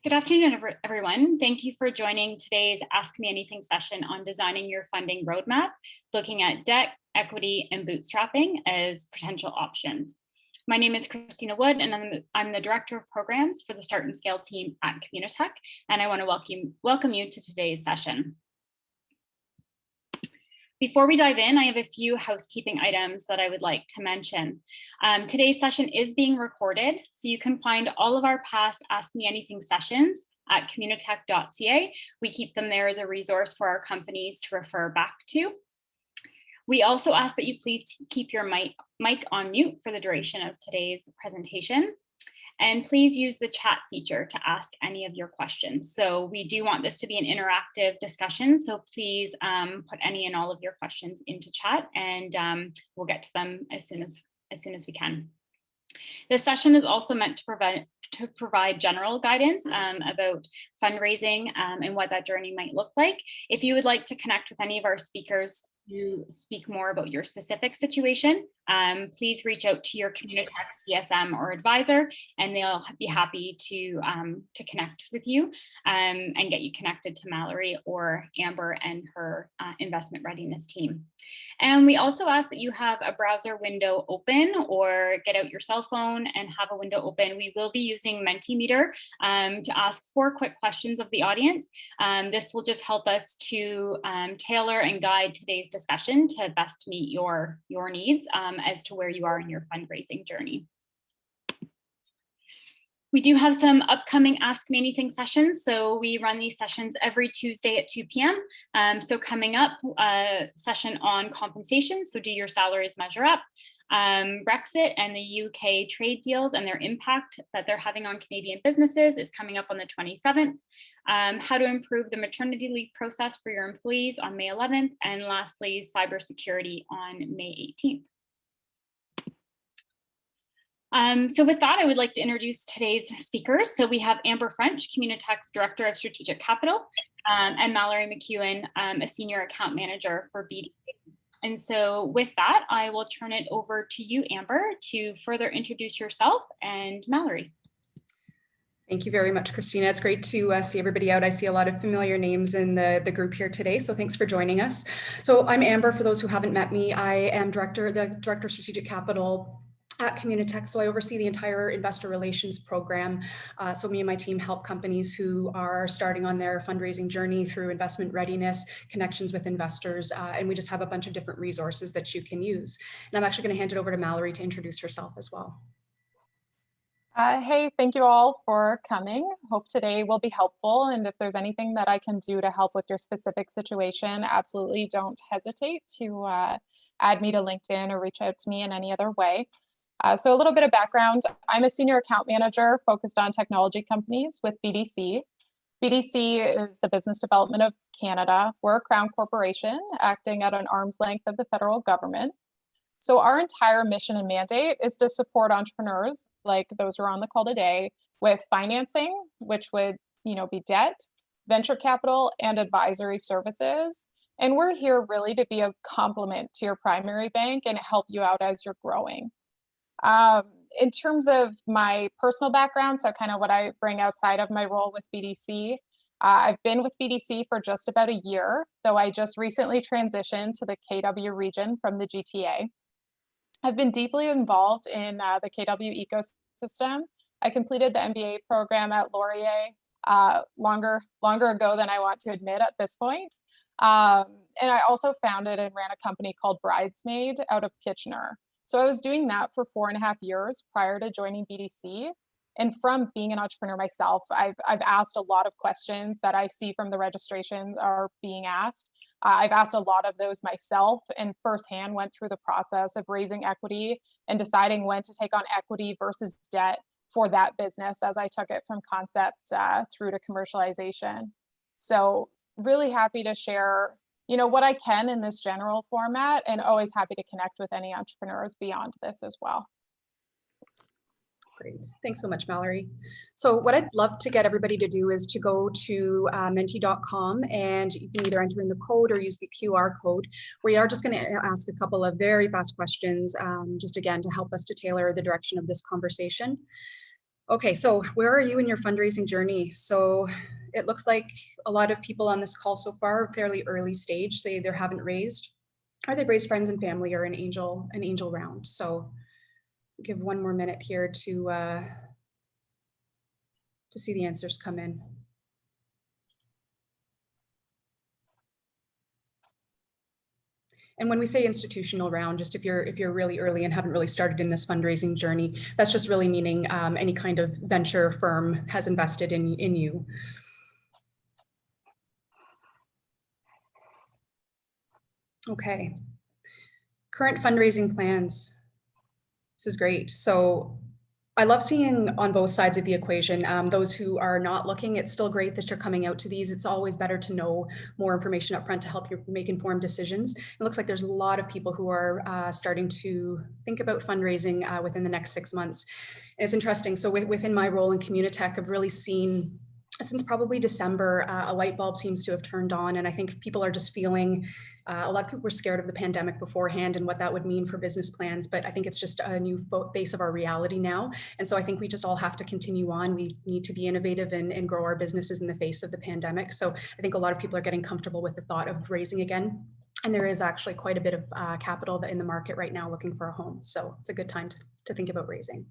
Good afternoon, everyone. Thank you for joining today's Ask Me Anything session on designing your funding roadmap, looking at debt, equity, and bootstrapping as potential options. My name is Christina Wood, and I'm the Director of Programs for the Start and Scale team at Communitech, and I want to welcome you to today's session. Before we dive in, I have a few housekeeping items that I would like to mention. Today's session is being recorded, so you can find all of our past Ask Me Anything sessions at communitech.ca. We keep them there as a resource for our companies to refer back to. We also ask that you please keep your mic on mute for the duration of today's presentation. And please use the chat feature to ask any of your questions. So we do want this to be an interactive discussion. So please put any and all of your questions into chat, and we'll get to them as soon as we can. This session is also meant to provide general guidance about fundraising and what that journey might look like. If you would like to connect with any of our speakers to speak more about your specific situation, please reach out to your Communitech CSM or advisor, and they'll be happy to connect with you and get you connected to Mallory or Amber and her investment readiness team. And we also ask that you have a browser window open or get out your cell phone and have a window open. We will be using Mentimeter to ask 4 quick questions of the audience. This will just help us to tailor and guide today's discussion to best meet your needs as to where you are in your fundraising journey. We do have some upcoming Ask Me Anything sessions. So we run these sessions every Tuesday at 2 p.m. So coming up, a session on compensation. So do your salaries measure up? Brexit and the UK trade deals and their impact that they're having on Canadian businesses is coming up on the 27th. How to improve the maternity leave process for your employees on May 11th. And lastly, cybersecurity on May 18th. So with that, I would like to introduce today's speakers. So we have Amber French, Communitech's Director of Strategic Capital, and Mallory McKewen, a Senior Account Manager for BDC. And so with that, I will turn it over to you, Amber, to further introduce yourself and Mallory. Thank you very much, Christina. It's great to see everybody out. I see a lot of familiar names in the group here today, so thanks for joining us. So I'm Amber, for those who haven't met me. I am the Director of Strategic Capital at Communitech, so I oversee the entire investor relations program. So me and my team help companies who are starting on their fundraising journey through investment readiness, connections with investors, and we just have a bunch of different resources that you can use. And I'm actually going to hand it over to Mallory to introduce herself as well. Hey, thank you all for coming. Hope today will be helpful. And if there's anything that I can do to help with your specific situation, absolutely don't hesitate to add me to LinkedIn or reach out to me in any other way. So a little bit of background, I'm a senior account manager focused on technology companies with BDC. BDC is the Business Development of Canada. We're a crown corporation acting at an arm's length of the federal government. So our entire mission and mandate is to support entrepreneurs like those who are on the call today with financing, which would be debt, venture capital, and advisory services. And we're here really to be a complement to your primary bank and help you out as you're growing. In terms of my personal background, so kind of what I bring outside of my role with BDC, I've been with BDC for just about a year, though I just recently transitioned to the KW region from the GTA. I've been deeply involved in the KW ecosystem. I completed the MBA program at Laurier longer ago than I want to admit at this point. And I also founded and ran a company called Bridesmaid out of Kitchener. So I was doing that for 4.5 years prior to joining BDC. And from being an entrepreneur myself, I've asked a lot of questions that I see from the registrations are being asked. I've asked a lot of those myself and firsthand went through the process of raising equity and deciding when to take on equity versus debt for that business as I took it from concept through to commercialization. So really happy to share what I can in this general format, and always happy to connect with any entrepreneurs beyond this as well. Great. Thanks so much, Mallory. So what I'd love to get everybody to do is to go to menti.com, and you can either enter in the code or use the QR code. We are just going to ask a couple of very fast questions, just again, to help us to tailor the direction of this conversation. Okay, so where are you in your fundraising journey? So it looks like a lot of people on this call so far are fairly early stage. They either haven't raised or they've raised friends and family or an angel round. So give one more minute here to see the answers come in. And when we say institutional round, just if you're really early and haven't really started in this fundraising journey, that's just really meaning any kind of venture firm has invested in you. Okay. Current fundraising plans. This is great. So I love seeing on both sides of the equation. Those who are not looking, it's still great that you're coming out to these. It's always better to know more information up front to help you make informed decisions. It looks like there's a lot of people who are starting to think about fundraising within the next 6 months. And it's interesting. So within my role in Communitech, I've really seen since probably December, a light bulb seems to have turned on. And I think people are just feeling, a lot of people were scared of the pandemic beforehand and what that would mean for business plans. But I think it's just a new face of our reality now. And so I think we just all have to continue on. We need to be innovative and grow our businesses in the face of the pandemic. So I think a lot of people are getting comfortable with the thought of raising again. And there is actually quite a bit of capital in the market right now looking for a home. So it's a good time to think about raising.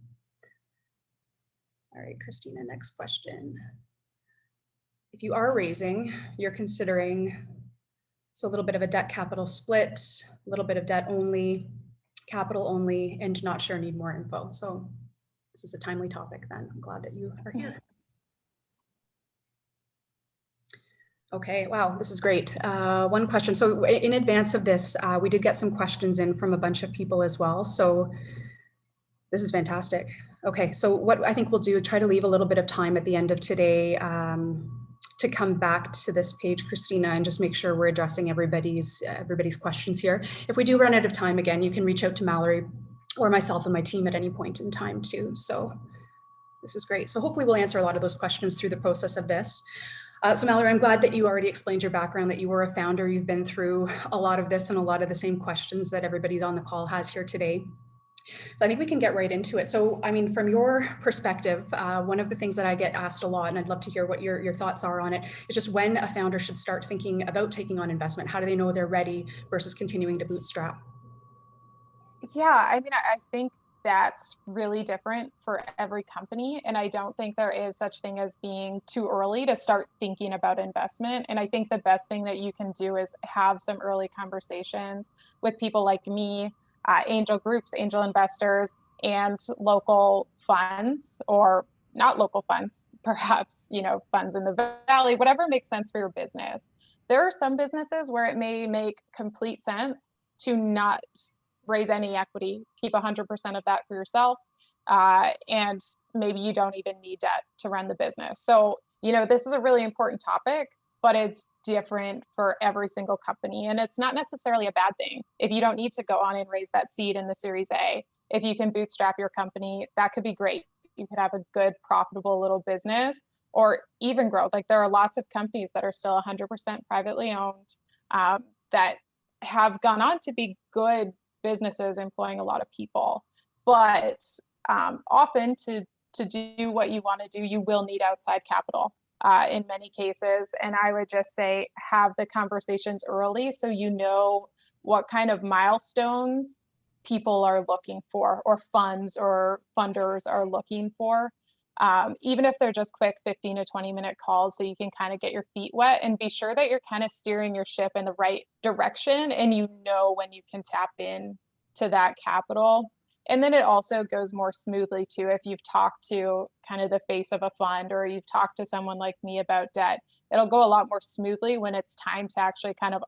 All right, Christina, next question. If you are raising, you're considering, so a little bit of a debt capital split, a little bit of debt only, capital only, and not sure, need more info. So this is a timely topic then. I'm glad that you are here. Okay, wow, this is great. One question. So in advance of this, we did get some questions in from a bunch of people as well. So this is fantastic. Okay, so what I think we'll do, try to leave a little bit of time at the end of today to come back to this page, Christina, and just make sure we're addressing everybody's questions here. If we do run out of time, again, you can reach out to Mallory or myself and my team at any point in time too. So this is great. So hopefully we'll answer a lot of those questions through the process of this. So Mallory, I'm glad that you already explained your background, that you were a founder. You've been through a lot of this and a lot of the same questions that everybody's on the call has here today. So I think we can get right into it. So, I mean, from your perspective, one of the things that I get asked a lot, and I'd love to hear what your thoughts are on it, is just when a founder should start thinking about taking on investment. How do they know they're ready versus continuing to bootstrap? Yeah, I mean, I think that's really different for every company. And I don't think there is such thing as being too early to start thinking about investment. And I think the best thing that you can do is have some early conversations with people like me, angel groups, angel investors, and local funds, or not local funds, perhaps, funds in the valley, whatever makes sense for your business. There are some businesses where it may make complete sense to not raise any equity, keep 100% of that for yourself, and maybe you don't even need debt to run the business. So, this is a really important topic, but it's different for every single company. And it's not necessarily a bad thing. If you don't need to go on and raise that seed in the Series A, if you can bootstrap your company, that could be great. You could have a good, profitable little business or even growth. Like there are lots of companies that are still 100% privately owned that have gone on to be good businesses employing a lot of people. But often to do what you want to do, you will need outside capital in many cases. And I would just say have the conversations early so you know what kind of milestones people are looking for, or funds or funders are looking for. Even if they're just quick 15 to 20-minute calls, so you can kind of get your feet wet and be sure that you're kind of steering your ship in the right direction and when you can tap in to that capital. And then it also goes more smoothly too if you've talked to kind of the face of a fund, or you've talked to someone like me about debt. It'll go a lot more smoothly when it's time to actually kind of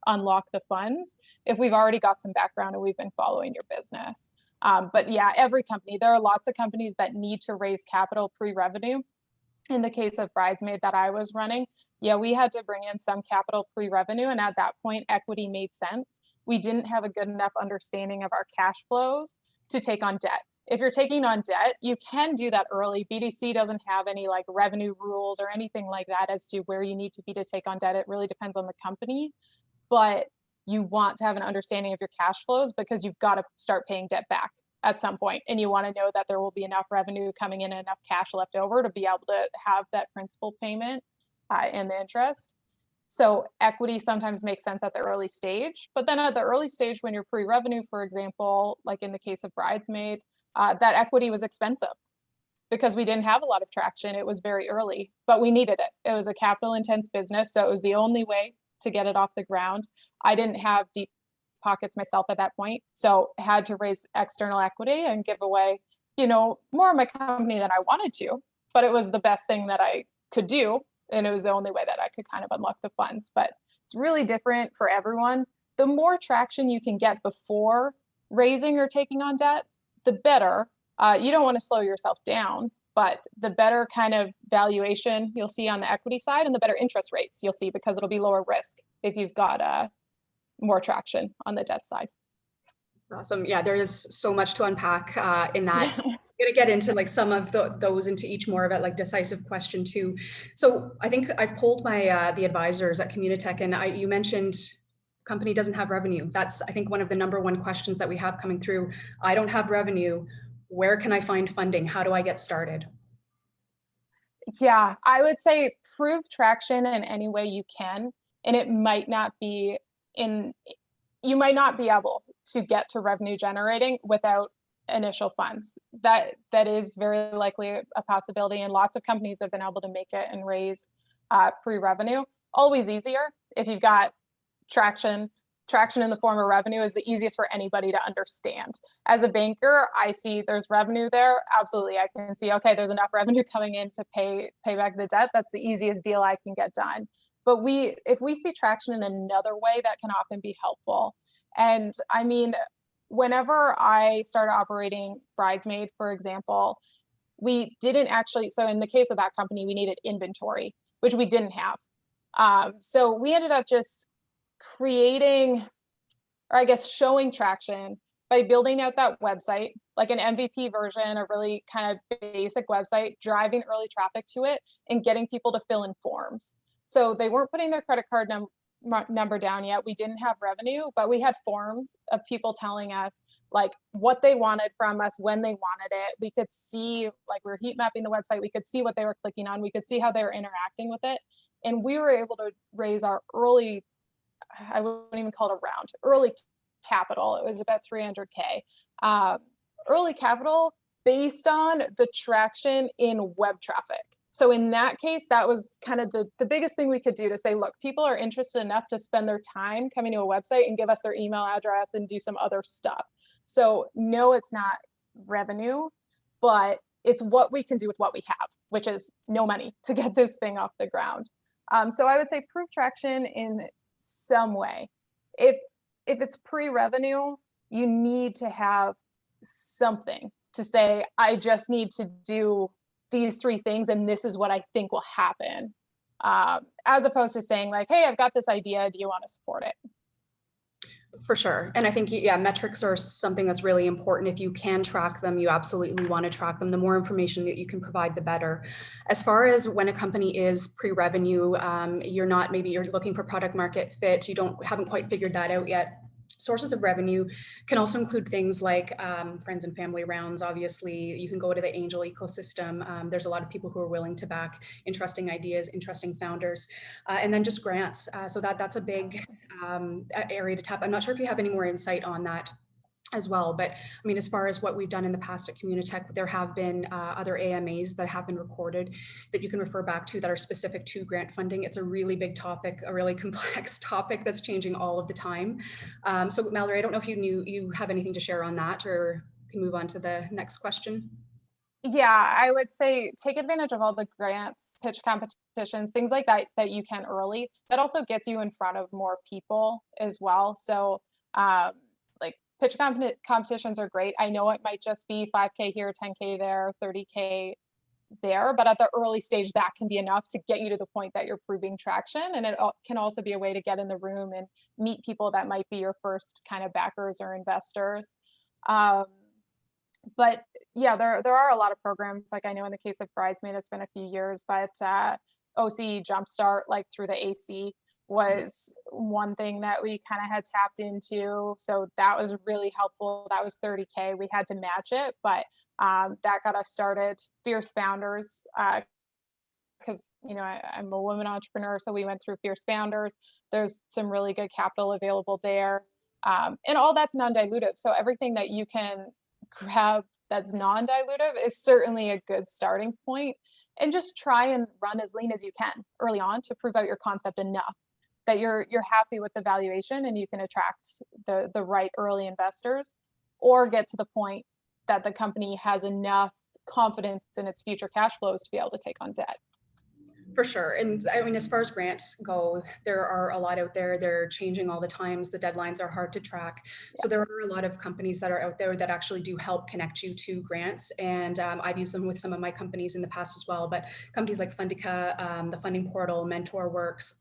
unlock the funds if we've already got some background and we've been following your business. But yeah, every company, there are lots of companies that need to raise capital pre-revenue. In the case of Bridesmaid that I was running, yeah, we had to bring in some capital pre-revenue. And at that point, equity made sense. We didn't have a good enough understanding of our cash flows to take on debt. If you're taking on debt, you can do that early. BDC doesn't have any like revenue rules or anything like that as to where you need to be to take on debt. It really depends on the company. But you want to have an understanding of your cash flows because you've got to start paying debt back at some point, and you want to know that there will be enough revenue coming in and enough cash left over to be able to have that principal payment and the interest. So equity sometimes makes sense at the early stage, but then at the early stage when you're pre-revenue, for example, like in the case of Bridesmaid, that equity was expensive because we didn't have a lot of traction. It was very early, but we needed it. It was a capital intense business, so it was the only way to get it off the ground. I didn't have deep pockets myself at that point, so had to raise external equity and give away, more of my company than I wanted to, but it was the best thing that I could do. And it was the only way that I could kind of unlock the funds. But it's really different for everyone. The more traction you can get before raising or taking on debt, the better. You don't want to slow yourself down, but the better kind of valuation you'll see on the equity side and the better interest rates you'll see, because it'll be lower risk if you've got more traction on the debt side. Awesome. Yeah, there is so much to unpack in that. So I'm going to get into like some of those into each more of it, like decisive question too. So I think I've polled my the advisors at Communitech, and you mentioned company doesn't have revenue. That's, I think, one of the number one questions that we have coming through. I don't have revenue. Where can I find funding? How do I get started? Yeah, I would say prove traction in any way you can, and it might not be you might not be able to get to revenue generating without initial funds. That is very likely a possibility, and lots of companies have been able to make it and raise pre-revenue. Always easier if you've got traction. Traction in the form of revenue is the easiest for anybody to understand. As a banker, I see there's revenue there. Absolutely, I can see, okay, there's enough revenue coming in to pay back the debt. That's the easiest deal I can get done. But if we see traction in another way, that can often be helpful. And I mean, whenever I started operating Bridesmaid, for example, we didn't actually, so in the case of that company, we needed inventory, which we didn't have. So we ended up just creating, or I guess showing traction by building out that website, like an MVP version, a really kind of basic website, driving early traffic to it and getting people to fill in forms. So they weren't putting their credit card number down yet. We didn't have revenue, but we had forms of people telling us like what they wanted from us, when they wanted it. We could see, like, we were heat mapping the website. We could see what they were clicking on. We could see how they were interacting with it. And we were able to raise our early, I wouldn't even call it a round, early capital. It was about 300K. Early capital based on the traction in web traffic. So in that case, that was kind of the biggest thing we could do to say, look, people are interested enough to spend their time coming to a website and give us their email address and do some other stuff. So no, it's not revenue, but it's what we can do with what we have, which is no money to get this thing off the ground. So I would say prove traction in some way. If it's pre-revenue, you need to have something to say, I just need to do these 3 things and this is what I think will happen, as opposed to saying like, hey, I've got this idea, do you want to support it? For sure. And I think, yeah, metrics are something that's really important. If you can track them, you absolutely want to track them. The more information that you can provide, the better. As far as when a company is pre-revenue, maybe you're looking for product market fit, haven't quite figured that out yet. Sources of revenue can also include things like friends and family rounds. Obviously, you can go to the angel ecosystem. There's a lot of people who are willing to back interesting ideas, interesting founders, and then just grants. So that's a big area to tap. I'm not sure if you have any more insight on that as well. But I mean, as far as what we've done in the past at Communitech, there have been other AMAs that have been recorded that you can refer back to that are specific to grant funding. It's a really big topic, a really complex topic that's changing all of the time. So Mallory, I don't know if you have anything to share on that, or can move on to the next question. Yeah, I would say take advantage of all the grants, pitch competitions, things like that you can early. That also gets you in front of more people as well. So like pitch competitions are great. I know it might just be 5K here, 10K there, 30K there, but at the early stage, that can be enough to get you to the point that you're proving traction. And it can also be a way to get in the room and meet people that might be your first kind of backers or investors. But yeah, there are a lot of programs. Like I know in the case of Bridesmaid, it's been a few years, but OC Jumpstart, like through the AC, was one thing that we kind of had tapped into. So that was really helpful. That was 30K. We had to match it, but that got us started. Fierce Founders, because I'm a woman entrepreneur, so we went through Fierce Founders. There's some really good capital available there, and all that's non-dilutive. So everything that you can grab that's non-dilutive is certainly a good starting point. And just try and run as lean as you can early on to prove out your concept enough that you're happy with the valuation and you can attract the right early investors, or get to the point that the company has enough confidence in its future cash flows to be able to take on debt. For sure. And I mean, as far as grants go, there are a lot out there. They're changing all the times. The deadlines are hard to track. Yeah. So there are a lot of companies that are out there that actually do help connect you to grants. And I've used them with some of my companies in the past as well. But companies like Fundica, the Funding Portal, MentorWorks,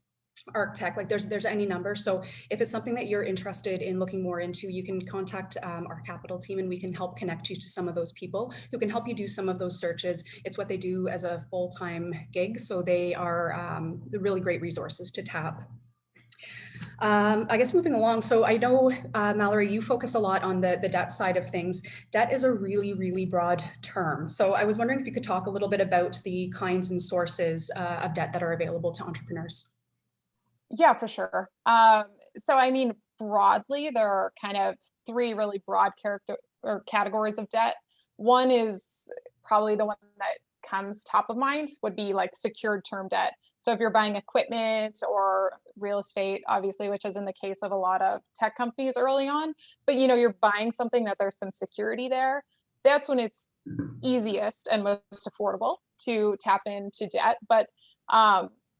ArcTech, like there's any number. So if it's something that you're interested in looking more into, you can contact our capital team and we can help connect you to some of those people who can help you do some of those searches. It's what they do as a full-time gig. So they are really great resources to tap. I guess moving along. So I know, Mallory, you focus a lot on the debt side of things. Debt is a really, really broad term. So I was wondering if you could talk a little bit about the kinds and sources of debt that are available to entrepreneurs. Yeah, for sure. So I mean, broadly, there are kind of three really broad categories of debt. One is probably the one that comes top of mind would be like secured term debt. So if you're buying equipment or real estate, obviously, which is in the case of a lot of tech companies early on, but you're buying something that there's some security there, that's when it's easiest and most affordable to tap into debt. But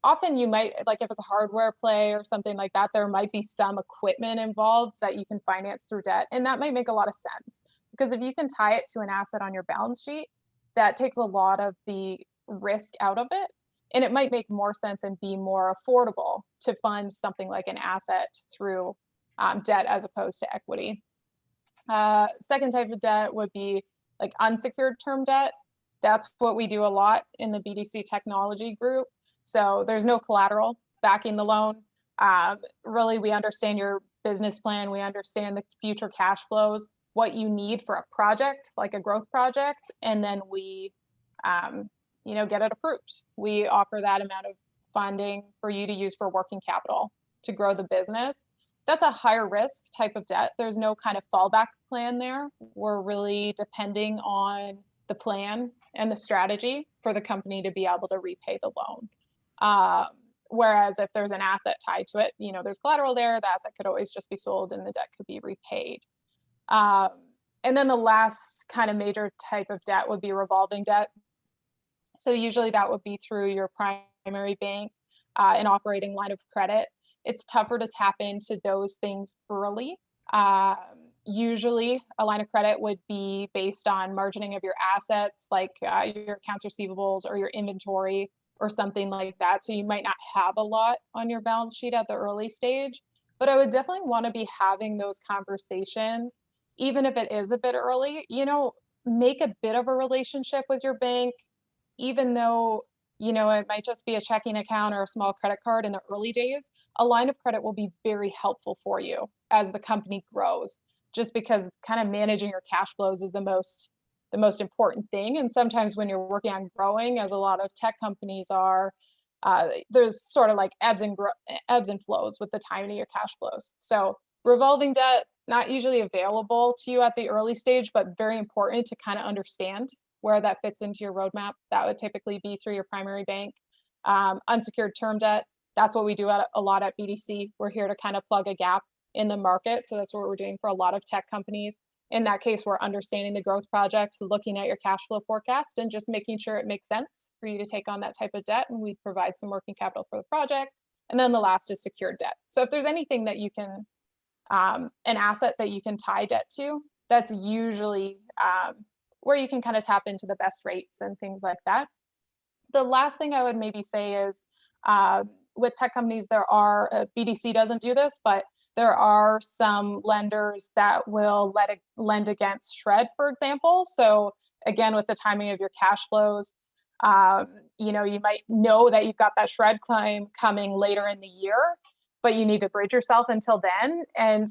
often you might, like if it's a hardware play or something like that, there might be some equipment involved that you can finance through debt. And that might make a lot of sense because if you can tie it to an asset on your balance sheet, that takes a lot of the risk out of it. And it might make more sense and be more affordable to fund something like an asset through debt as opposed to equity. Second type of debt would be like unsecured term debt. That's what we do a lot in the BDC technology group. So there's no collateral backing the loan. Really, we understand your business plan. We understand the future cash flows, what you need for a project, like a growth project, and then we, get it approved. We offer that amount of funding for you to use for working capital to grow the business. That's a higher risk type of debt. There's no kind of fallback plan there. We're really depending on the plan and the strategy for the company to be able to repay the loan. Whereas if there's an asset tied to it, there's collateral there, the asset could always just be sold and the debt could be repaid. And then the last kind of major type of debt would be revolving debt. So usually that would be through your primary bank, an operating line of credit. It's tougher to tap into those things early. Usually a line of credit would be based on margining of your assets, like your accounts receivables or your inventory or something like that. So you might not have a lot on your balance sheet at the early stage, but I would definitely want to be having those conversations, even if it is a bit early, make a bit of a relationship with your bank, even though, it might just be a checking account or a small credit card in the early days. A line of credit will be very helpful for you as the company grows, just because kind of managing your cash flows is the most important thing. And sometimes when you're working on growing, as a lot of tech companies are, there's sort of like ebbs and flows with the timing of your cash flows. So revolving debt, not usually available to you at the early stage, but very important to kind of understand where that fits into your roadmap. That would typically be through your primary bank. Unsecured term debt, that's what we do a lot at BDC. We're here to kind of plug a gap in the market. So that's what we're doing for a lot of tech companies. In that case, we're understanding the growth project, looking at your cash flow forecast, and just making sure it makes sense for you to take on that type of debt. And we provide some working capital for the project. And then the last is secured debt. So if there's anything that you can, an asset that you can tie debt to, that's usually where you can kind of tap into the best rates and things like that. The last thing I would maybe say is with tech companies, BDC doesn't do this, but there are some lenders that will lend against shred, for example. So again, with the timing of your cash flows, you might know that you've got that shred claim coming later in the year. but you need to bridge yourself until then. And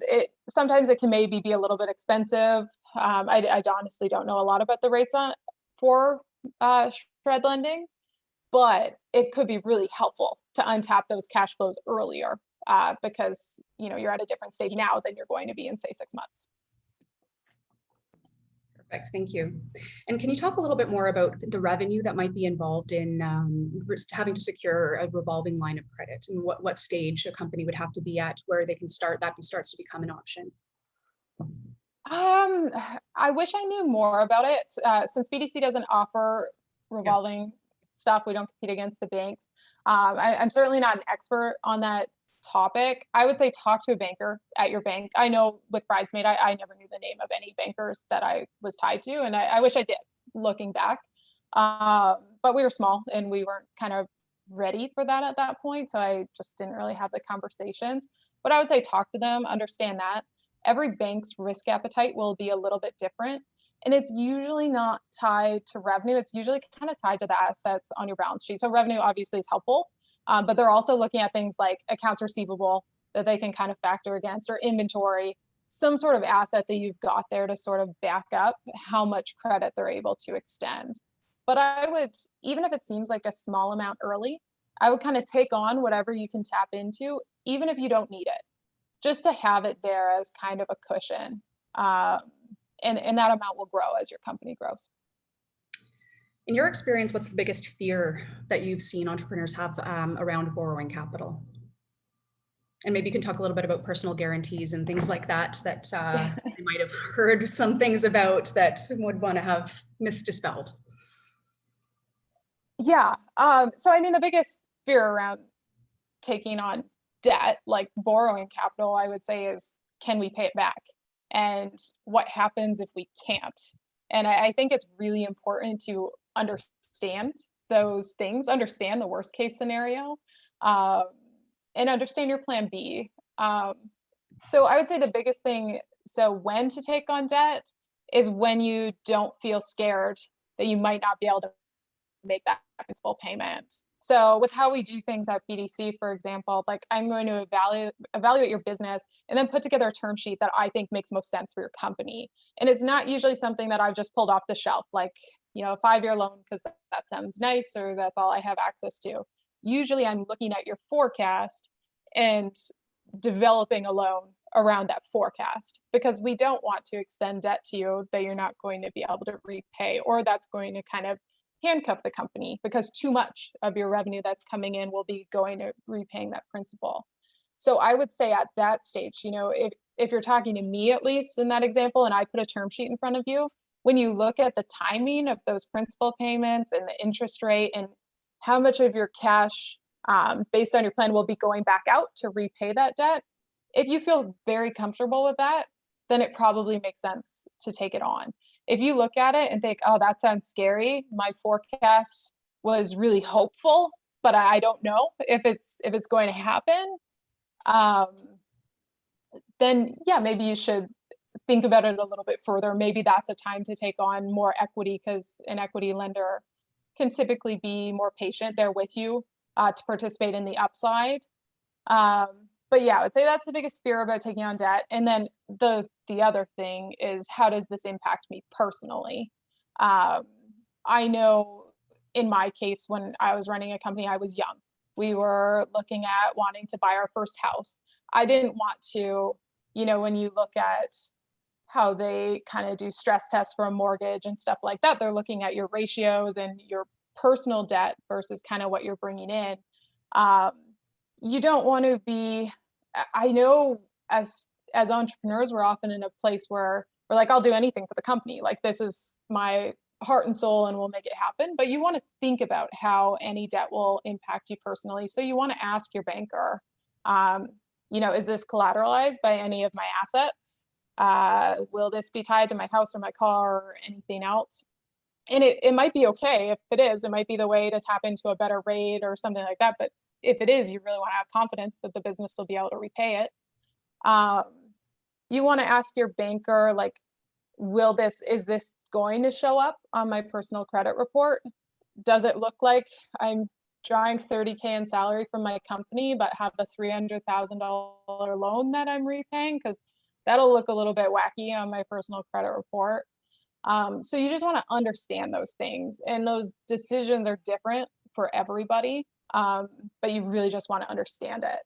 sometimes it can maybe be a little bit expensive. I honestly don't know a lot about the rates for shred lending, but it could be really helpful to untap those cash flows earlier because you're at a different stage now than you're going to be in, say, 6 months. Perfect, thank you. And can you talk a little bit more about the revenue that might be involved in having to secure a revolving line of credit, and what stage a company would have to be at where they can start, that starts to become an option? I wish I knew more about it. Since BDC doesn't offer revolving stuff, we don't compete against the banks. I'm certainly not an expert on that topic. I would say talk to a banker at your bank. I know with Bridesmaid, I never knew the name of any bankers that I was tied to, and I wish I did, looking back. But we were small and we weren't kind of ready for that at that point, so I just didn't really have the conversations. But I would say talk to them, understand that. Every bank's risk appetite will be a little bit different, and it's usually not tied to revenue. It's usually kind of tied to the assets on your balance sheet. So revenue obviously is helpful, but they're also looking at things like accounts receivable that they can kind of factor against, or inventory, some sort of asset that you've got there to sort of back up how much credit they're able to extend. But I would, even if it seems like a small amount early, I would kind of take on whatever you can tap into, even if you don't need it, just to have it there as kind of a cushion. And that amount will grow as your company grows. In your experience, what's the biggest fear that you've seen entrepreneurs have around borrowing capital? And maybe you can talk a little bit about personal guarantees and things like that, you might have heard some things about that would want to have myths dispelled. Yeah. So I mean, the biggest fear around taking on debt, like borrowing capital, I would say is, can we pay it back? And what happens if we can't? And I think it's really important to understand those things, understand the worst case scenario, and understand your plan B. So I would say the biggest thing, so when to take on debt is when you don't feel scared that you might not be able to make that principal payment. So with how we do things at BDC, for example, like I'm going to evaluate your business and then put together a term sheet that I think makes most sense for your company. And it's not usually something that I've just pulled off the shelf, like, a 5-year loan, because that sounds nice, or that's all I have access to. Usually I'm looking at your forecast and developing a loan around that forecast, because we don't want to extend debt to you that you're not going to be able to repay, or that's going to kind of handcuff the company, because too much of your revenue that's coming in will be going to repaying that principal. So I would say at that stage, if you're talking to me, at least in that example, and I put a term sheet in front of you, when you look at the timing of those principal payments and the interest rate and how much of your cash based on your plan will be going back out to repay that debt, if you feel very comfortable with that, then it probably makes sense to take it on. If you look at it and think, oh, that sounds scary, my forecast was really hopeful, but I don't know if it's going to happen, then yeah, maybe you should think about it a little bit further. Maybe that's a time to take on more equity, because an equity lender can typically be more patient there with you to participate in the upside. But yeah, I would say that's the biggest fear about taking on debt. And then the other thing is, how does this impact me personally? I know in my case, when I was running a company, I was young. We were looking at wanting to buy our first house. I didn't want to, when you look at how they kind of do stress tests for a mortgage and stuff like that, they're looking at your ratios and your personal debt versus kind of what you're bringing in. You don't want to be, I know as entrepreneurs, we're often in a place where we're like, I'll do anything for the company. Like, this is my heart and soul and we'll make it happen. But you want to think about how any debt will impact you personally. So you want to ask your banker, is this collateralized by any of my assets? Will this be tied to my house or my car or anything else? And it might be okay if it is. It might be the way to tap into a better rate or something like that. But if it is, you really want to have confidence that the business will be able to repay it. You want to ask your banker, like, is this going to show up on my personal credit report? Does it look like I'm drawing $30K in salary from my company, but have a $300,000 loan that I'm repaying, because that'll look a little bit wacky on my personal credit report. So you just want to understand those things, and those decisions are different for everybody, but you really just want to understand it.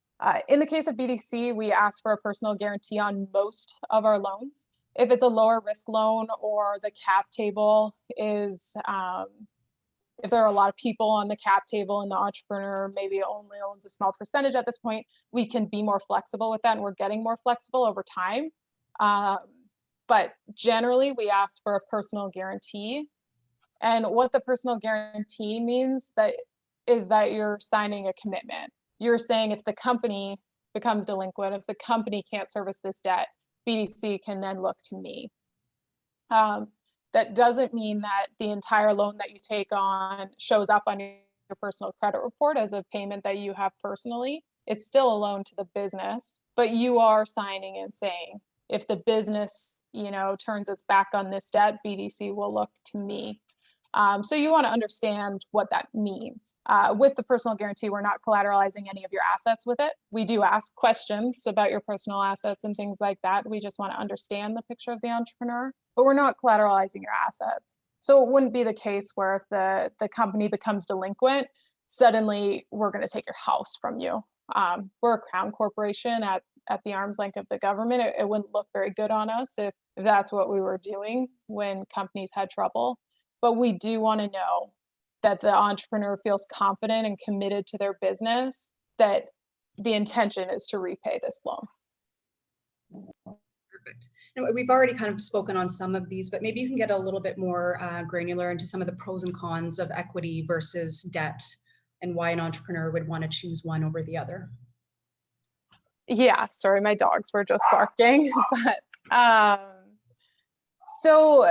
In the case of BDC, we ask for a personal guarantee on most of our loans. If it's a lower risk loan, or the cap table is, if there are a lot of people on the cap table and the entrepreneur maybe only owns a small percentage at this point, we can be more flexible with that, and we're getting more flexible over time. But generally, we ask for a personal guarantee. And what the personal guarantee means is that you're signing a commitment. You're saying if the company becomes delinquent, if the company can't service this debt, BDC can then look to me. That doesn't mean that the entire loan that you take on shows up on your personal credit report as a payment that you have personally. It's still a loan to the business, but you are signing and saying, if the business, turns its back on this debt, BDC will look to me. So you want to understand what that means. With the personal guarantee, we're not collateralizing any of your assets with it. We do ask questions about your personal assets and things like that. We just want to understand the picture of the entrepreneur, but we're not collateralizing your assets. So it wouldn't be the case where if the company becomes delinquent, suddenly we're going to take your house from you. We're a crown corporation at the arm's length of the government. It wouldn't look very good on us if that's what we were doing when companies had trouble. But we do want to know that the entrepreneur feels confident and committed to their business, that the intention is to repay this loan. Perfect. And we've already kind of spoken on some of these, but maybe you can get a little bit more granular into some of the pros and cons of equity versus debt, and why an entrepreneur would want to choose one over the other. Yeah, sorry, my dogs were just barking. But so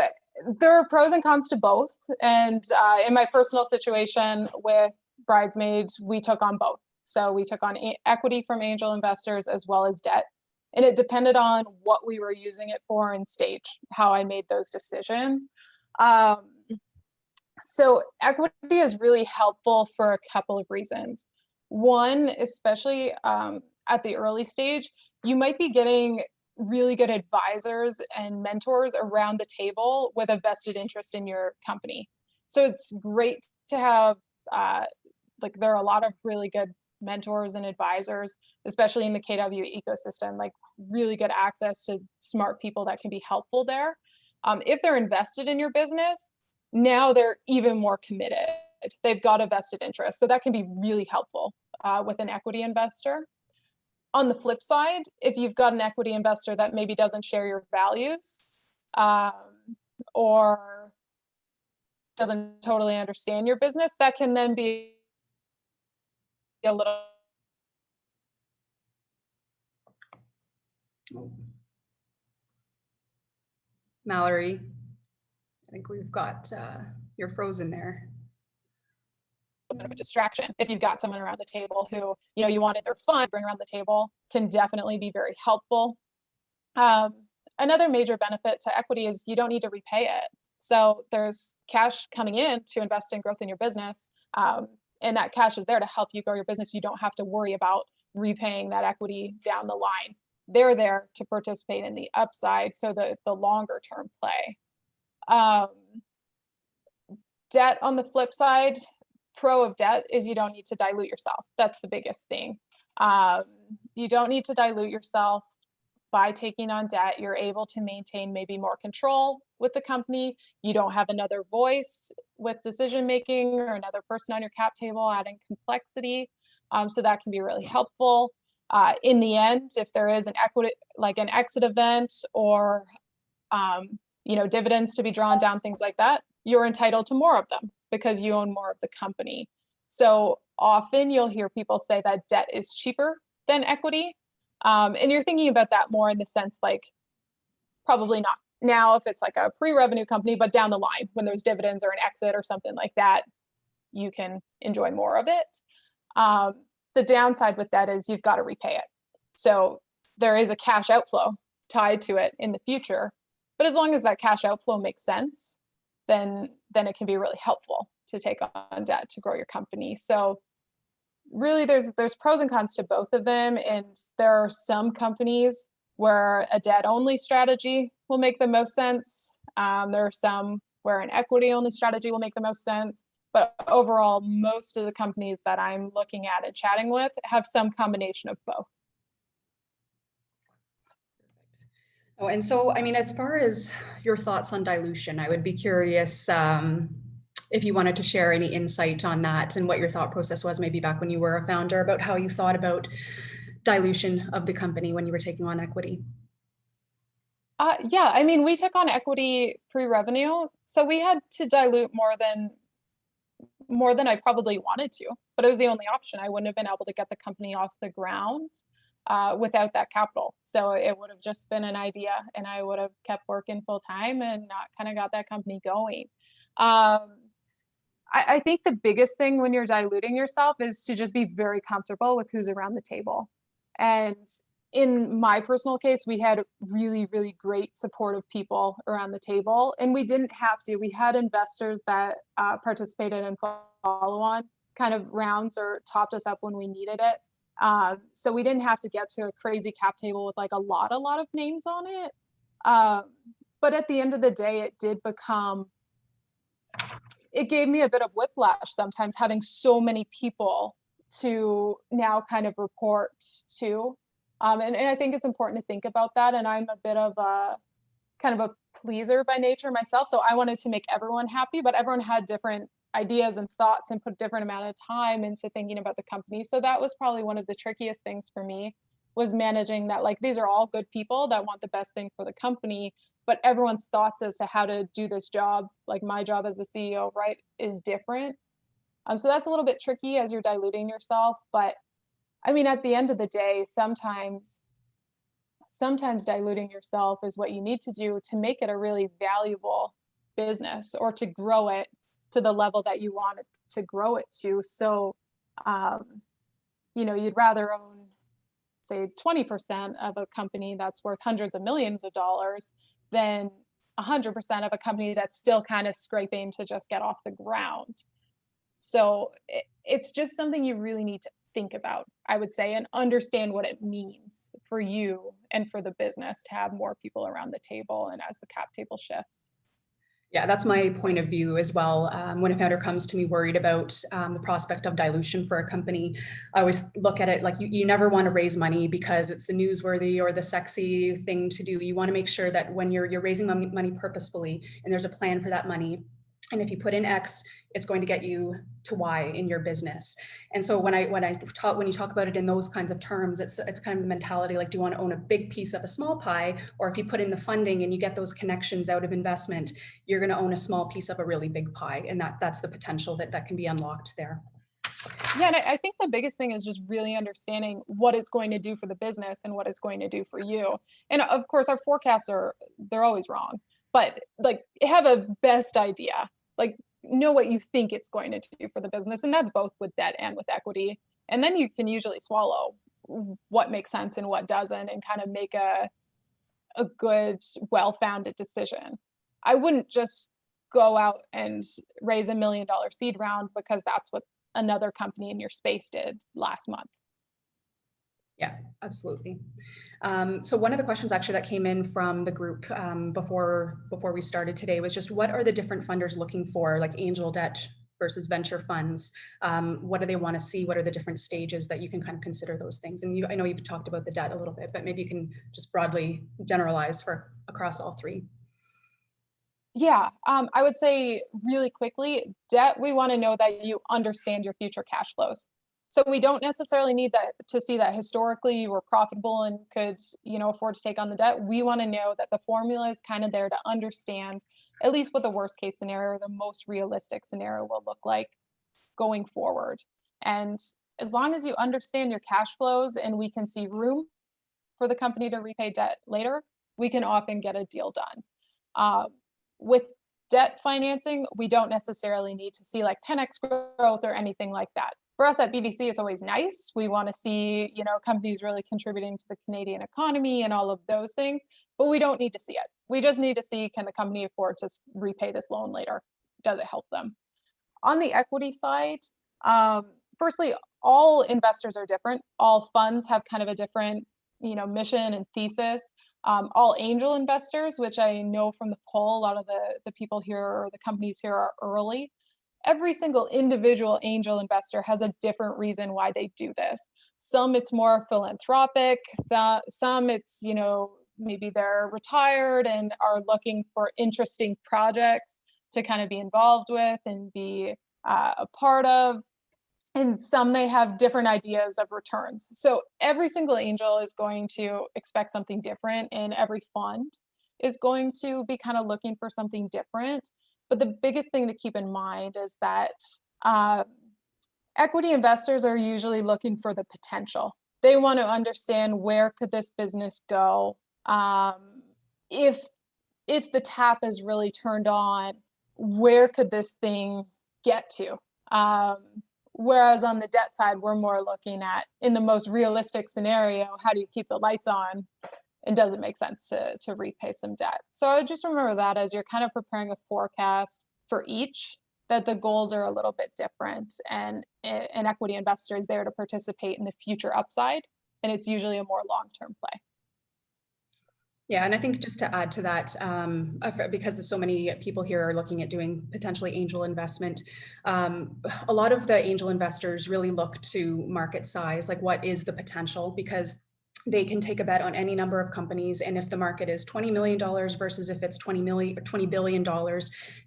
there are pros and cons to both. And in my personal situation with Bridesmaids, we took on both. So we took on equity from angel investors as well as debt. And it depended on what we were using it for and stage, how I made those decisions. So equity is really helpful for a couple of reasons. One, especially at the early stage, you might be getting really good advisors and mentors around the table with a vested interest in your company. So it's great to have, there are a lot of really good mentors and advisors, especially in the KW ecosystem, like really good access to smart people that can be helpful there. If they're invested in your business, now they're even more committed. They've got a vested interest. So that can be really helpful with an equity investor. On the flip side, if you've got an equity investor that maybe doesn't share your values or doesn't totally understand your business, that can then be a little. Mallory, I think we've got, you're frozen there. A bit of a distraction. If you've got someone around the table who, you wanted their fun to bring around the table, can definitely be very helpful. Another major benefit to equity is you don't need to repay it. So there's cash coming in to invest in growth in your business. And that cash is there to help you grow your business. You don't have to worry about repaying that equity down the line. They're there to participate in the upside, so the longer term play. Debt on the flip side, pro of debt is you don't need to dilute yourself. That's the biggest thing. You don't need to dilute yourself by taking on debt. You're able to maintain maybe more control with the company. You don't have another voice with decision making or another person on your cap table adding complexity. So that can be really helpful. In the end, if there is an equity, like an exit event or dividends to be drawn down, things like that, you're entitled to more of them because you own more of the company. So often you'll hear people say that debt is cheaper than equity. And you're thinking about that more in the sense like, probably not now if it's like a pre-revenue company, but down the line when there's dividends or an exit or something like that, you can enjoy more of it. The downside with that is you've got to repay it. So there is a cash outflow tied to it in the future. But as long as that cash outflow makes sense, then it can be really helpful to take on debt to grow your company. So really there's pros and cons to both of them. And there are some companies where a debt only strategy will make the most sense. There are some where an equity only strategy will make the most sense. But overall, most of the companies that I'm looking at and chatting with have some combination of both. Oh, and so, I mean, as far as your thoughts on dilution, I would be curious if you wanted to share any insight on that and what your thought process was maybe back when you were a founder about how you thought about dilution of the company when you were taking on equity. Yeah, I mean, we took on equity pre-revenue, so we had to dilute more than I probably wanted to, but it was the only option. I wouldn't have been able to get the company off the ground without that capital. So it would have just been an idea, and I would have kept working full time and not kind of got that company going. I think the biggest thing when you're diluting yourself is to just be very comfortable with who's around the table. And in my personal case, we had really, really great supportive people around the table, and we didn't have to. We had investors that participated in follow-on kind of rounds or topped us up when we needed it. So we didn't have to get to a crazy cap table with like a lot of names on it. But at the end of the day, it gave me a bit of whiplash sometimes having so many people to now kind of report to. And I think it's important to think about that. And I'm a bit of a kind of a pleaser by nature myself. So I wanted to make everyone happy, but everyone had different ideas and thoughts and put different amount of time into thinking about the company. So that was probably one of the trickiest things for me, was managing that. Like, these are all good people that want the best thing for the company, but everyone's thoughts as to how to do this job, like my job as the CEO, right, is different. So that's a little bit tricky as you're diluting yourself. But I mean, at the end of the day, sometimes diluting yourself is what you need to do to make it a really valuable business, or to grow it to the level that you want it to grow it to. So, you'd rather own, say, 20% of a company that's worth hundreds of millions of dollars than 100% of a company that's still kind of scraping to just get off the ground. So it's just something you really need to think about, I would say, and understand what it means for you and for the business to have more people around the table and as the cap table shifts. Yeah, that's my point of view as well. When a founder comes to me worried about the prospect of dilution for a company, I always look at it like you never want to raise money because it's the newsworthy or the sexy thing to do. You want to make sure that when you're raising money purposefully, and there's a plan for that money, and if you put in X, it's going to get you to Y in your business. And so when you talk about it in those kinds of terms, it's kind of the mentality like, do you want to own a big piece of a small pie? Or if you put in the funding and you get those connections out of investment, you're going to own a small piece of a really big pie. And that's the potential that can be unlocked there. Yeah, and I think the biggest thing is just really understanding what it's going to do for the business and what it's going to do for you. And of course, our forecasts they're always wrong, but like, have a best idea. Like, know what you think it's going to do for the business. And that's both with debt and with equity. And then you can usually swallow what makes sense and what doesn't, and kind of make a good, well-founded decision. I wouldn't just go out and raise $1 million seed round because that's what another company in your space did last month. Yeah, absolutely. So one of the questions actually that came in from the group before we started today was just, what are the different funders looking for, like angel debt versus venture funds? What do they want to see? What are the different stages that you can kind of consider those things? And I know you've talked about the debt a little bit, but maybe you can just broadly generalize across all three. Yeah, I would say really quickly, debt, we want to know that you understand your future cash flows. So we don't necessarily need that to see that historically you were profitable and could, afford to take on the debt. We want to know that the formula is kind of there to understand at least what the worst case scenario or the most realistic scenario will look like going forward. And as long as you understand your cash flows and we can see room for the company to repay debt later, we can often get a deal done. With debt financing, we don't necessarily need to see like 10x growth or anything like that. For us at BDC, it's always nice. We want to see, companies really contributing to the Canadian economy and all of those things, but we don't need to see it. We just need to see, can the company afford to repay this loan later? Does it help them? On the equity side, firstly, all investors are different. All funds have kind of a different, mission and thesis. All angel investors, which I know from the poll, a lot of the people here or the companies here are early. Every single individual angel investor has a different reason why they do this. Some it's more philanthropic, some it's, maybe they're retired and are looking for interesting projects to kind of be involved with and be a part of. And some may have different ideas of returns. So every single angel is going to expect something different, and every fund is going to be kind of looking for something different. But the biggest thing to keep in mind is that equity investors are usually looking for the potential. They want to understand, where could this business go if the tap is really turned on, where could this thing get to? Whereas on the debt side, we're more looking at, in the most realistic scenario, how do you keep the lights on? And does it make sense to repay some debt? So I just remember that as you're kind of preparing a forecast for each, that the goals are a little bit different, and an equity investor is there to participate in the future upside, and it's usually a more long-term play. Yeah, and I think just to add to that, because there's so many people here are looking at doing potentially angel investment, a lot of the angel investors really look to market size, like what is the potential, because they can take a bet on any number of companies, and if the market is $20 million versus if it's $20 billion,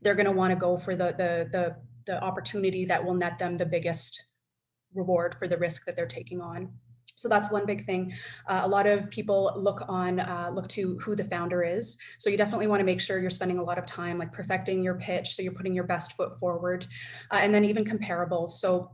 they're going to want to go for the opportunity that will net them the biggest reward for the risk that they're taking on. So that's one big thing. A lot of people look to who the founder is. So you definitely want to make sure you're spending a lot of time like perfecting your pitch, so you're putting your best foot forward, and then even comparables. So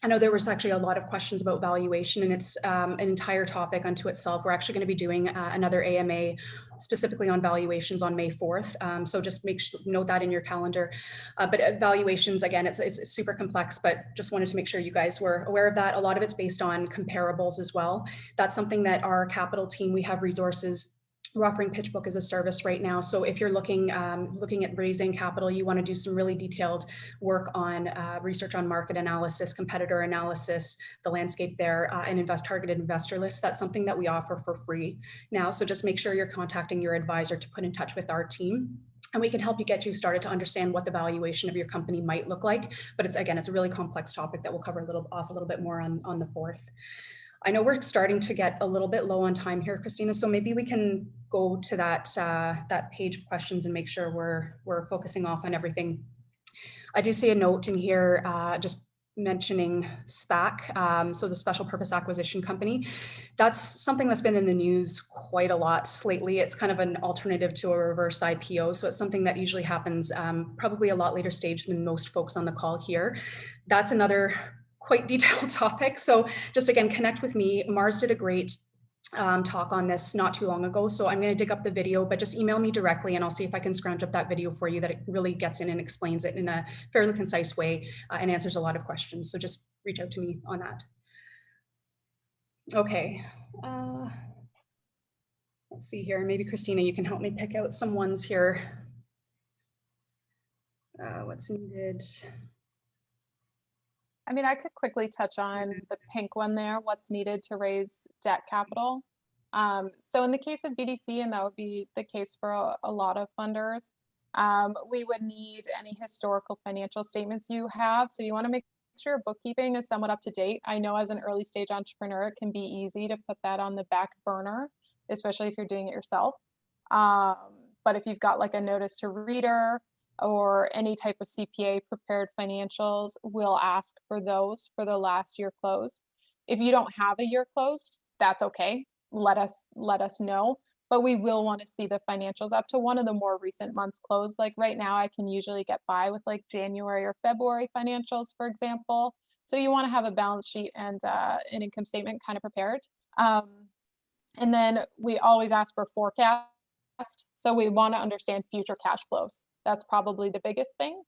I know there was actually a lot of questions about valuation, and it's an entire topic unto itself. We're actually going to be doing another AMA specifically on valuations on May 4th. So just note that in your calendar. But valuations, again, it's super complex, but just wanted to make sure you guys were aware of that. A lot of it's based on comparables as well. That's something that our capital team, we have resources. We're offering PitchBook as a service right now. So if you're looking at raising capital, you want to do some really detailed work on research on market analysis, competitor analysis, the landscape there, and targeted investor lists. That's something that we offer for free now. So just make sure you're contacting your advisor to put in touch with our team, and we can help you get you started to understand what the valuation of your company might look like. But it's a really complex topic that we'll cover a little bit more on the 4th. I know we're starting to get a little bit low on time here, Christina, so maybe we can go to that page of questions and make sure we're focusing off on everything. I do see a note in here just mentioning SPAC, so the Special Purpose Acquisition Company. That's something that's been in the news quite a lot lately. It's kind of an alternative to a reverse IPO, so it's something that usually happens probably a lot later stage than most folks on the call here. That's another quite detailed topic. So just again, connect with me. Mars did a great talk on this not too long ago. So I'm going to dig up the video, but just email me directly and I'll see if I can scrounge up that video for you that it really gets in and explains it in a fairly concise way and answers a lot of questions. So just reach out to me on that. Okay. Let's see here. Maybe Christina, you can help me pick out some ones here. What's needed? I mean, I could quickly touch on the pink one there, what's needed to raise debt capital. So in the case of BDC, and that would be the case for a lot of funders, we would need any historical financial statements you have. So you want to make sure bookkeeping is somewhat up to date. I know as an early stage entrepreneur, it can be easy to put that on the back burner, especially if you're doing it yourself. But if you've got like a notice to reader, or any type of CPA prepared financials, we'll ask for those for the last year close. If you don't have a year closed, that's okay. Let us know. But we will want to see the financials up to one of the more recent months closed. Like right now, I can usually get by with like January or February financials, for example. So you want to have a balance sheet and an income statement kind of prepared. And then we always ask for forecast. So we want to understand future cash flows. That's probably the biggest thing.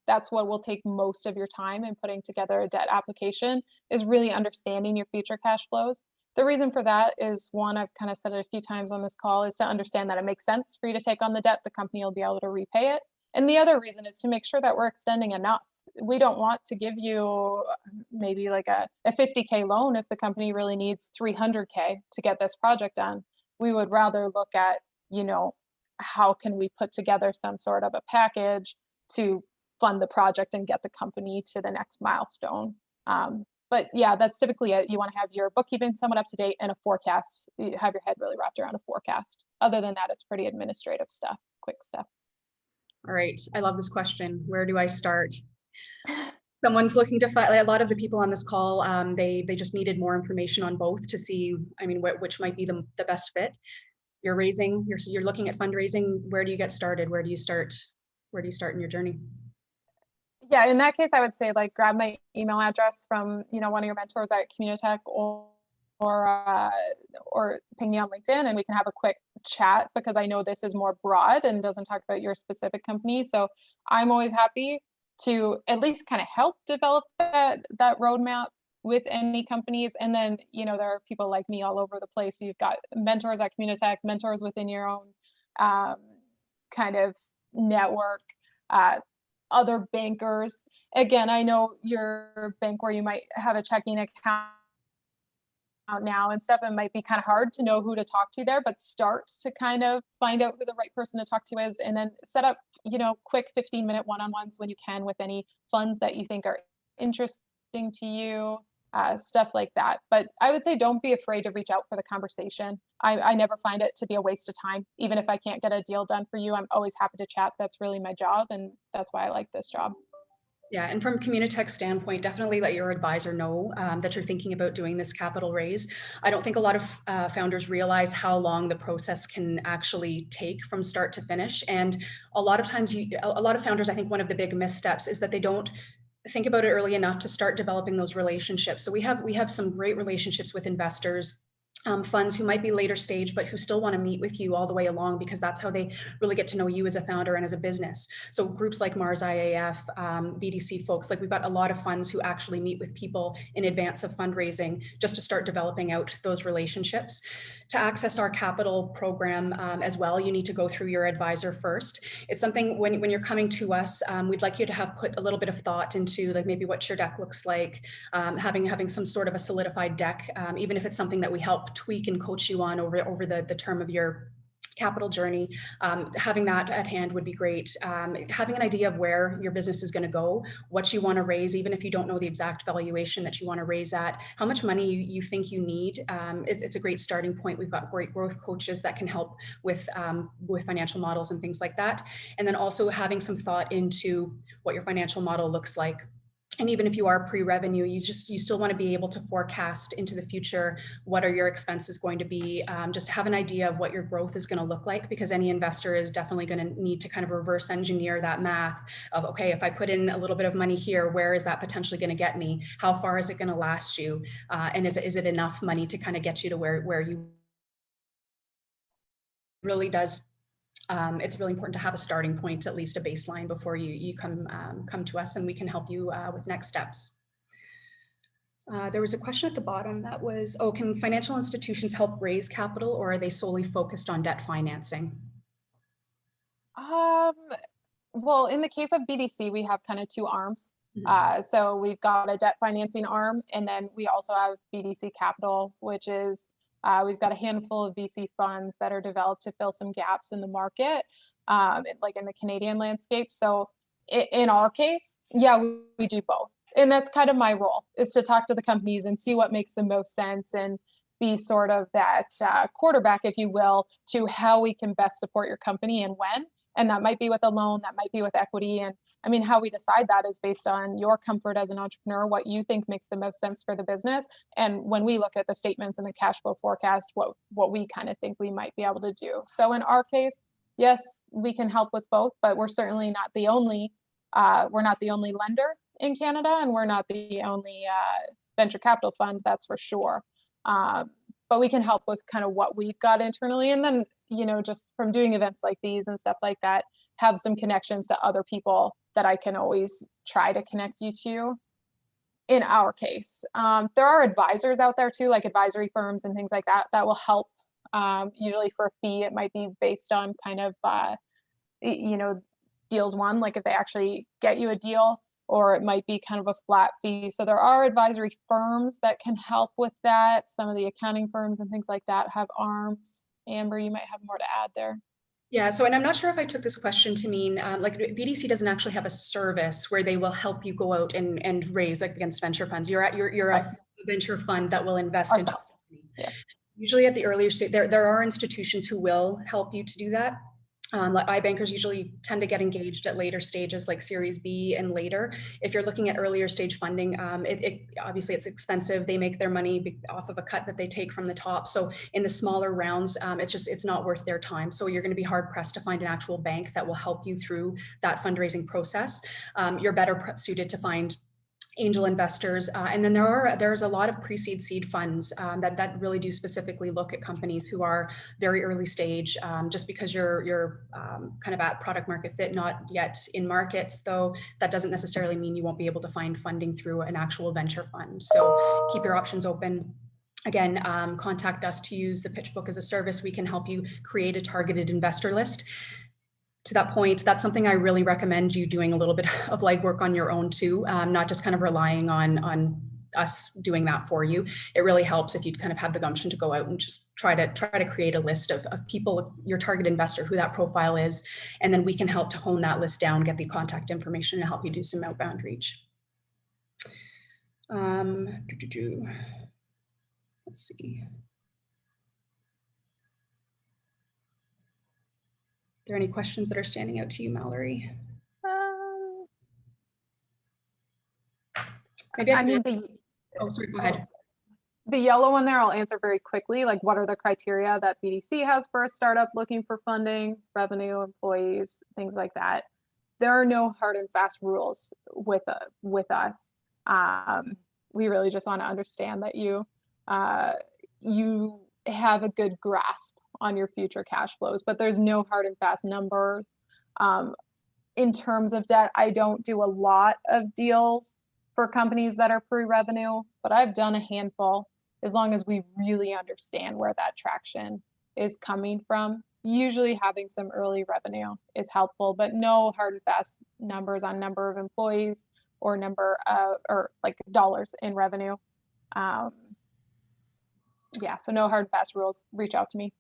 That's what will take most of your time in putting together a debt application, is really understanding your future cash flows. The reason for that is, one, I've kind of said it a few times on this call, is to understand that it makes sense for you to take on the debt. The company will be able to repay it. And the other reason is to make sure that we're extending enough. we don't want to give you maybe like a 50K loan if the company really needs 300K to get this project done. We would rather look at, how can we put together some sort of a package to fund the project and get the company to the next milestone. But yeah, that's typically it. You want to have your bookkeeping somewhat up to date and a forecast. You have your head really wrapped around a forecast. Other than that, it's pretty administrative stuff, quick stuff. All right, I love this question. Where do I start? Someone's looking to find, a lot of the people on this call, they just needed more information on both to see, which might be the best fit. You're looking at fundraising. Where do you get started? Where do you start in your journey? Yeah, in that case, I would say like grab my email address from one of your mentors at Communitech, or ping me on LinkedIn and we can have a quick chat, because I know this is more broad and doesn't talk about your specific company. So I'm always happy to at least kind of help develop that roadmap with any companies. And then there are people like me all over the place. You've got mentors at Communitech, mentors within your own kind of network. Other bankers. Again, I know your bank where you might have a checking account now and stuff, it might be kind of hard to know who to talk to there, but start to kind of find out who the right person to talk to is, and then set up, quick 15-minute one-on-ones when you can with any funds that you think are interesting to you, stuff like that. But I would say don't be afraid to reach out for the conversation. I never find it to be a waste of time. Even if I can't get a deal done for you, I'm always happy to chat. That's really my job, and that's why I like this job. Yeah, and from Communitech's standpoint, definitely let your advisor know that you're thinking about doing this capital raise. I don't think a lot of founders realize how long the process can actually take from start to finish. And a lot of times, a lot of founders, I think one of the big missteps is that they don't think about it early enough to start developing those relationships. So we have some great relationships with investors, funds who might be later stage, but who still want to meet with you all the way along, because that's how they really get to know you as a founder and as a business. So groups like Mars IAF, BDC folks, like we've got a lot of funds who actually meet with people in advance of fundraising just to start developing out those relationships. To access our capital program as well, you need to go through your advisor first. It's something when you're coming to us, we'd like you to have put a little bit of thought into like maybe what your deck looks like, having some sort of a solidified deck, even if it's something that we help tweak and coach you on over the term of your capital journey. Having that at hand would be great. Having an idea of where your business is going to go, what you want to raise, even if you don't know the exact valuation that you want to raise at, how much money you think you need. It's a great starting point. We've got great growth coaches that can help with financial models and things like that. And then also having some thought into what your financial model looks like. And even if you are pre-revenue, you still want to be able to forecast into the future. What are your expenses going to be? Just to have an idea of what your growth is going to look like, because any investor is definitely going to need to kind of reverse engineer that math of, okay, if I put in a little bit of money here, where is that potentially going to get me? How far is it going to last you? And is it enough money to kind of get you to where you really does. It's really important to have a starting point, at least a baseline, before you come to us, and we can help you with next steps. There was a question at the bottom that was, can financial institutions help raise capital, or are they solely focused on debt financing? Well, in the case of BDC, we have kind of two arms. So we've got a debt financing arm, and then we also have BDC Capital, which is we've got a handful of VC funds that are developed to fill some gaps in the market, like in the Canadian landscape. So in our case, yeah, we do both. And that's kind of my role, is to talk to the companies and see what makes the most sense and be sort of that quarterback, if you will, to how we can best support your company and when. And that might be with a loan, that might be with equity. And I mean, how we decide that is based on your comfort as an entrepreneur, what you think makes the most sense for the business. And when we look at the statements and the cash flow forecast, what we kind of think we might be able to do. So in our case, yes, we can help with both, but we're certainly not the only, lender in Canada, and we're not the only venture capital fund, that's for sure. But we can help with kind of what we've got internally. And then, just from doing events like these and stuff like that, have some connections to other people that I can always try to connect you to. In our case, there are advisors out there too, like advisory firms and things like that, that will help. Usually for a fee, it might be based on kind of, deals won, like if they actually get you a deal. or it might be kind of a flat fee. So there are advisory firms that can help with that. Some of the accounting firms and things like that have arms. Amber, you might have more to add there. Yeah, so, and I'm not sure if I took this question to mean, like BDC doesn't actually have a service where they will help you go out and raise like against venture funds. You're a venture fund that will invest in. Yeah. Usually at the earlier stage, there are institutions who will help you to do that. Like iBankers usually tend to get engaged at later stages, like Series B and later. If you're looking at earlier stage funding, obviously it's expensive. They make their money off of a cut that they take from the top. So in the smaller rounds, it's not worth their time. So you're going to be hard pressed to find an actual bank that will help you through that fundraising process. You're better suited to find angel investors, and then there's a lot of pre-seed seed funds that really do specifically look at companies who are very early stage. Just because you're kind of at product market fit, not yet in markets, though, that doesn't necessarily mean you won't be able to find funding through an actual venture fund. So keep your options open. Again, contact us to use the pitch book as a service. We can help you create a targeted investor list. To that point, that's something I really recommend you doing a little bit of legwork on your own too, not just kind of relying on us doing that for you. It really helps if you kind of have the gumption to go out and just try to create a list of people, your target investor, who that profile is, and then we can help to hone that list down, get the contact information, and help you do some outbound reach. Let's see. Are there any questions that are standing out to you, Mallory? Maybe oh, sorry, go ahead. The yellow one there, I'll answer very quickly. Like, what are the criteria that BDC has for a startup looking for funding, revenue, employees, things like that? There are no hard and fast rules with us. We really just want to understand that you have a good grasp on your future cash flows, but there's no hard and fast number. In terms of debt, I don't do a lot of deals for companies that are pre-revenue, but I've done a handful, as long as we really understand where that traction is coming from. Usually having some early revenue is helpful, but no hard and fast numbers on number of employees or number of, or like dollars in revenue. Yeah, so no hard and fast rules. Reach out to me.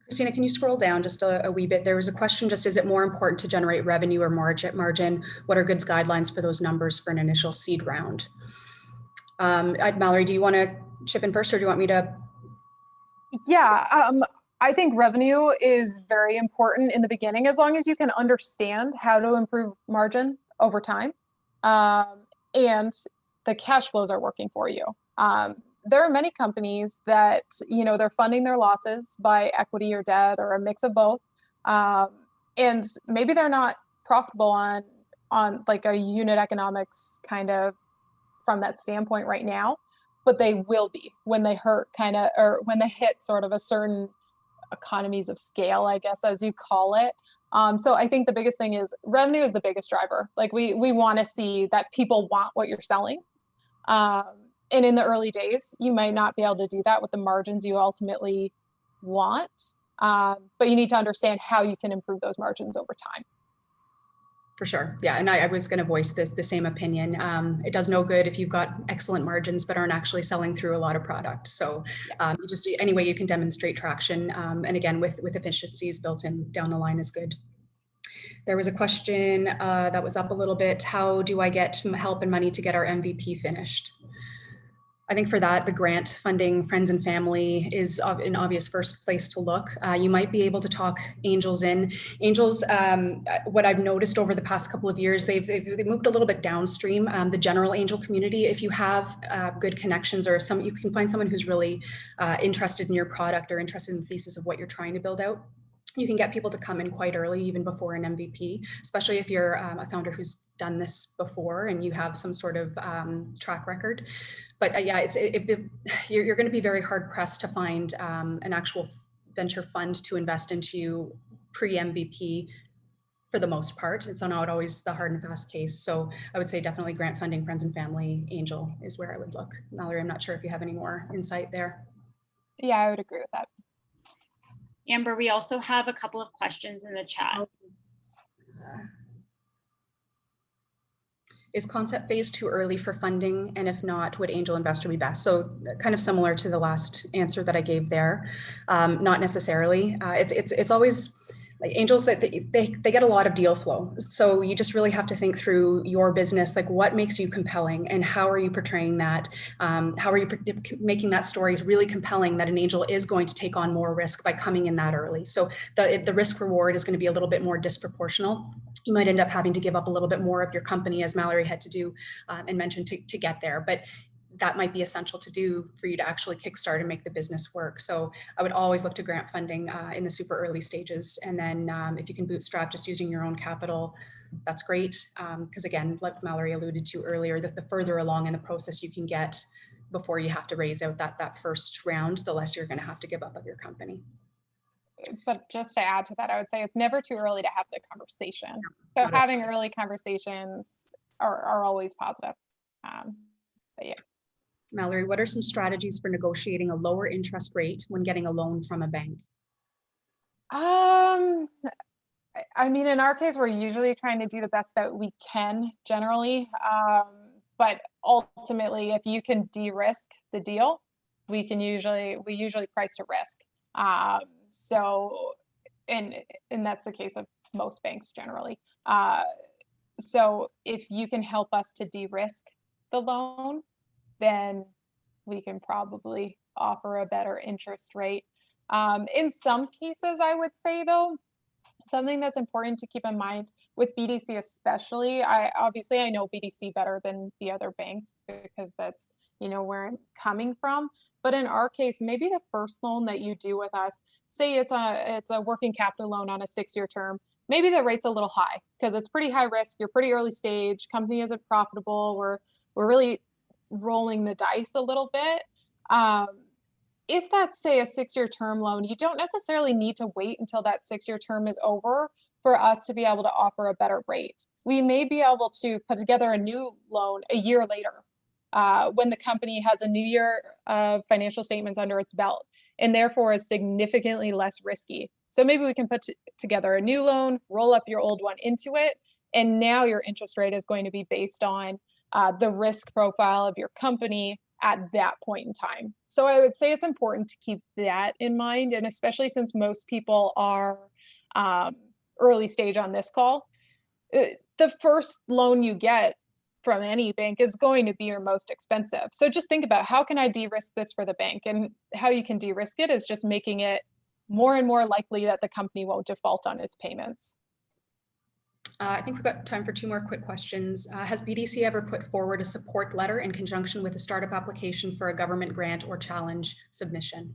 Christina, can you scroll down just a wee bit? There was a question, just is it more important to generate revenue or margin? What are good guidelines for those numbers for an initial seed round? Mallory, do you want to chip in first, or do you want me to? Yeah, I think revenue is very important in the beginning, as long as you can understand how to improve margin over time, and the cash flows are working for you. There are many companies that, they're funding their losses by equity or debt or a mix of both. And maybe they're not profitable on like a unit economics kind of from that standpoint right now, but they will be when they or when they hit sort of a certain economies of scale, I guess, as you call it. So I think the biggest thing is revenue is the biggest driver. Like we want to see that people want what you're selling. And in the early days, you might not be able to do that with the margins you ultimately want, but you need to understand how you can improve those margins over time. For sure. Yeah. And I was going to voice the same opinion. It does no good if you've got excellent margins, but aren't actually selling through a lot of product. So just any way you can demonstrate traction. And again, with efficiencies built in down the line is good. There was a question that was up a little bit. How do I get help and money to get our MVP finished? I think for that, the grant funding, friends and family is an obvious first place to look. You might be able to talk angels in. Angels, what I've noticed over the past couple of years, they've moved a little bit downstream, the general angel community. If you have good connections, or you can find someone who's really interested in your product or interested in the thesis of what you're trying to build out, you can get people to come in quite early, even before an MVP, especially if you're a founder who's done this before and you have some sort of track record. But yeah, you're going to be very hard pressed to find an actual venture fund to invest into pre-MVP for the most part. It's not always the hard and fast case. So I would say definitely grant funding, friends and family, angel is where I would look. Mallory, I'm not sure if you have any more insight there. Yeah, I would agree with that. Amber, we also have a couple of questions in the chat. Is concept phase too early for funding? And if not, would angel investor be best? So kind of similar to the last answer that I gave there. Not necessarily. It's always like angels that they get a lot of deal flow. So you just really have to think through your business, like what makes you compelling and how are you portraying that? How are you making that story really compelling that an angel is going to take on more risk by coming in that early? So the risk reward is going to be a little bit more disproportional. You might end up having to give up a little bit more of your company, as Mallory had to do and mentioned to get there. But that might be essential to do for you to actually kickstart and make the business work. So I would always look to grant funding in the super early stages. And then if you can bootstrap just using your own capital, that's great. Because again, like Mallory alluded to earlier, that the further along in the process you can get before you have to raise out that first round, the less you're going to have to give up of your company. But just to add to that, I would say it's never too early to have the conversation. So having early conversations are always positive. But yeah. Mallory, what are some strategies for negotiating a lower interest rate when getting a loan from a bank? I mean, in our case, we're usually trying to do the best that we can generally. But ultimately, if you can de-risk the deal, we usually price to risk. So, and that's the case of most banks generally. So if you can help us to de-risk the loan, then we can probably offer a better interest rate. In some cases, I would say though, something that's important to keep in mind with BDC especially, I know BDC better than the other banks because that's, where I'm coming from. But in our case, maybe the first loan that you do with us, say it's a working capital loan on a 6-year term, maybe the rate's a little high because it's pretty high risk, you're pretty early stage, company isn't profitable, we're really rolling the dice a little bit. If that's, say, a 6-year term loan, you don't necessarily need to wait until that 6-year term is over for us to be able to offer a better rate. We may be able to put together a new loan a year later when the company has a new year of financial statements under its belt and therefore is significantly less risky. So maybe we can put together a new loan, roll up your old one into it, and now your interest rate is going to be based on the risk profile of your company at that point in time. So I would say it's important to keep that in mind, and especially since most people are early stage on this call, the first loan you get from any bank is going to be your most expensive. So just think about how can I de-risk this for the bank, and how you can de-risk it is just making it more and more likely that the company won't default on its payments. I think we've got time for 2 more quick questions. Has BDC ever put forward a support letter in conjunction with a startup application for a government grant or challenge submission?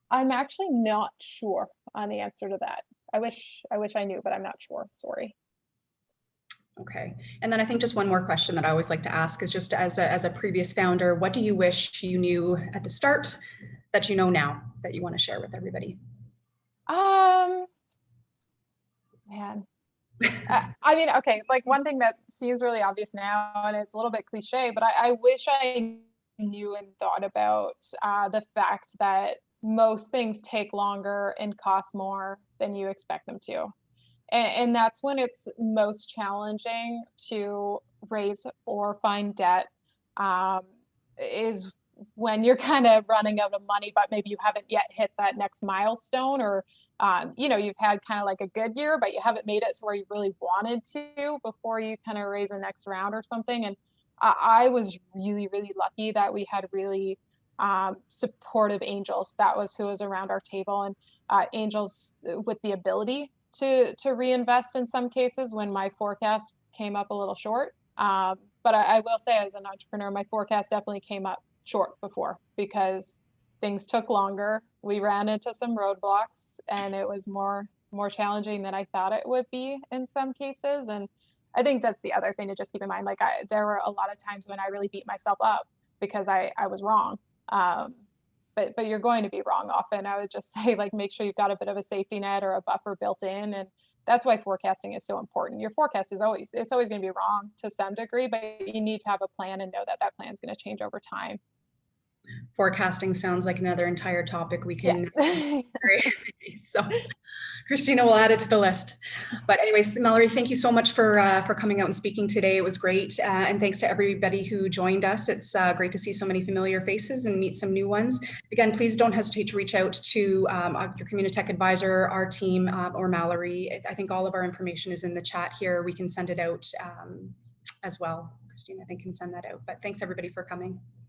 I'm actually not sure on the answer to that. I wish I knew, but I'm not sure. Sorry. Okay. And then I think just one more question that I always like to ask is just as a previous founder, what do you wish you knew at the start that you know now that you want to share with everybody? Man. I mean, okay, like one thing that seems really obvious now, and it's a little bit cliche, but I wish I knew and thought about the fact that most things take longer and cost more than you expect them to. And that's when it's most challenging to raise or find debt, is when you're kind of running out of money, but maybe you haven't yet hit that next milestone, or you've had kind of like a good year, but you haven't made it to where you really wanted to before you kind of raise the next round or something. And I was really, really lucky that we had really supportive angels. That was who was around our table, and angels with the ability to reinvest in some cases when my forecast came up a little short. But I will say, as an entrepreneur, my forecast definitely came up short before because things took longer. We ran into some roadblocks, and it was more challenging than I thought it would be in some cases. And I think that's the other thing to just keep in mind. Like there were a lot of times when I really beat myself up because I was wrong. But you're going to be wrong often. I would just say, like, make sure you've got a bit of a safety net or a buffer built in. And that's why forecasting is so important. Your forecast is always going to be wrong to some degree, but you need to have a plan and know that that plan is going to change over time. Forecasting sounds like another entire topic we can. Yeah. So Christina will add it to the list. But anyways, Mallory, thank you so much for coming out and speaking today. It was great. And thanks to everybody who joined us. It's great to see so many familiar faces and meet some new ones. Again, please don't hesitate to reach out to your Communitech advisor, our team, or Mallory. I think all of our information is in the chat here. We can send it out as well. Christina, I think, can send that out. But thanks everybody for coming.